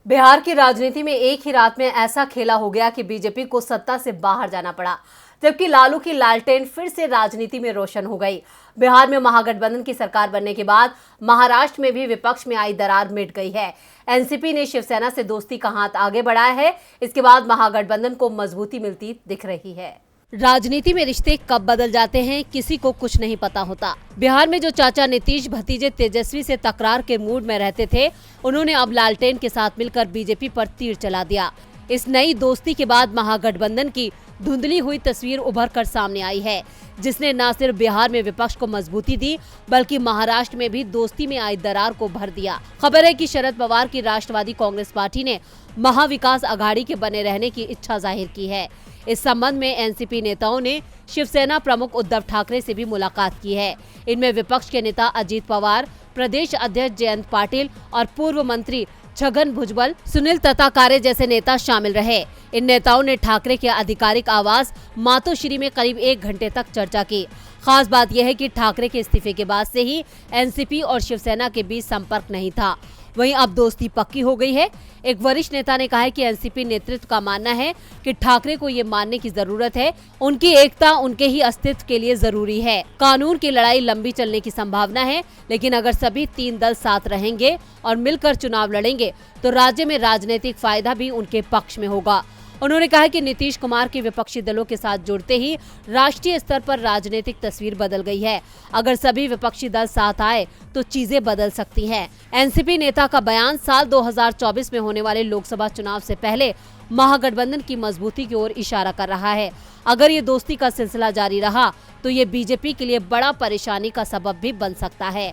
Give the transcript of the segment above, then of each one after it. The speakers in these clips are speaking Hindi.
बिहार की राजनीति में एक ही रात में ऐसा खेला हो गया कि बीजेपी को सत्ता से बाहर जाना पड़ा, जबकि लालू की लालटेन फिर से राजनीति में रोशन हो गई। बिहार में महागठबंधन की सरकार बनने के बाद महाराष्ट्र में भी विपक्ष में आई दरार मिट गई है। एनसीपी ने शिवसेना से दोस्ती का हाथ आगे बढ़ाया है। इसके बाद महागठबंधन को मजबूती मिलती दिख रही है। राजनीति में रिश्ते कब बदल जाते हैं, किसी को कुछ नहीं पता होता। बिहार में जो चाचा नीतीश भतीजे तेजस्वी से तकरार के मूड में रहते थे, उन्होंने अब लालटेन के साथ मिलकर बीजेपी पर तीर चला दिया। इस नई दोस्ती के बाद महागठबंधन की धुंधली हुई तस्वीर उभर कर सामने आई है, जिसने न सिर्फ बिहार में विपक्ष को मजबूती दी, बल्कि महाराष्ट्र में भी दोस्ती में आई दरार को भर दिया। खबर है कि शरद पवार की राष्ट्रवादी कांग्रेस पार्टी ने महाविकास अघाड़ी के बने रहने की इच्छा जाहिर की है। इस संबंध में एनसीपी नेताओं ने शिवसेना प्रमुख उद्धव ठाकरे से भी मुलाकात की है। इनमें विपक्ष के नेता अजीत पवार, प्रदेश अध्यक्ष जयंत पाटिल और पूर्व मंत्री छगन भुजबल, सुनील तताकारे जैसे नेता शामिल रहे। इन नेताओं ने ठाकरे के आधिकारिक आवास मातोश्री में करीब 1 घंटे तक चर्चा की। खास बात यह है कि ठाकरे के इस्तीफे के बाद से ही एनसीपी और शिवसेना के बीच संपर्क नहीं था। वहीं अब दोस्ती पक्की हो गई है। एक वरिष्ठ नेता ने कहा है कि एनसीपी नेतृत्व का मानना है कि ठाकरे को ये मानने की जरूरत है, उनकी एकता उनके ही अस्तित्व के लिए जरूरी है। कानून की लड़ाई लंबी चलने की संभावना है, लेकिन अगर सभी 3 दल साथ रहेंगे और मिलकर चुनाव लड़ेंगे तो राज्य में राजनीतिक फायदा भी उनके पक्ष में होगा। उन्होंने कहा कि नीतीश कुमार के विपक्षी दलों के साथ जुड़ते ही राष्ट्रीय स्तर पर राजनीतिक तस्वीर बदल गई है। अगर सभी विपक्षी दल साथ आए तो चीजें बदल सकती हैं। एनसीपी नेता का बयान साल 2024 में होने वाले लोकसभा चुनाव से पहले महागठबंधन की मजबूती की ओर इशारा कर रहा है। अगर ये दोस्ती का सिलसिला जारी रहा तो ये बीजेपी के लिए बड़ा परेशानी का सबब भी बन सकता है।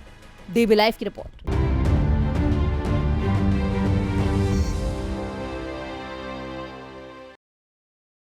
डीबी लाइव की रिपोर्ट।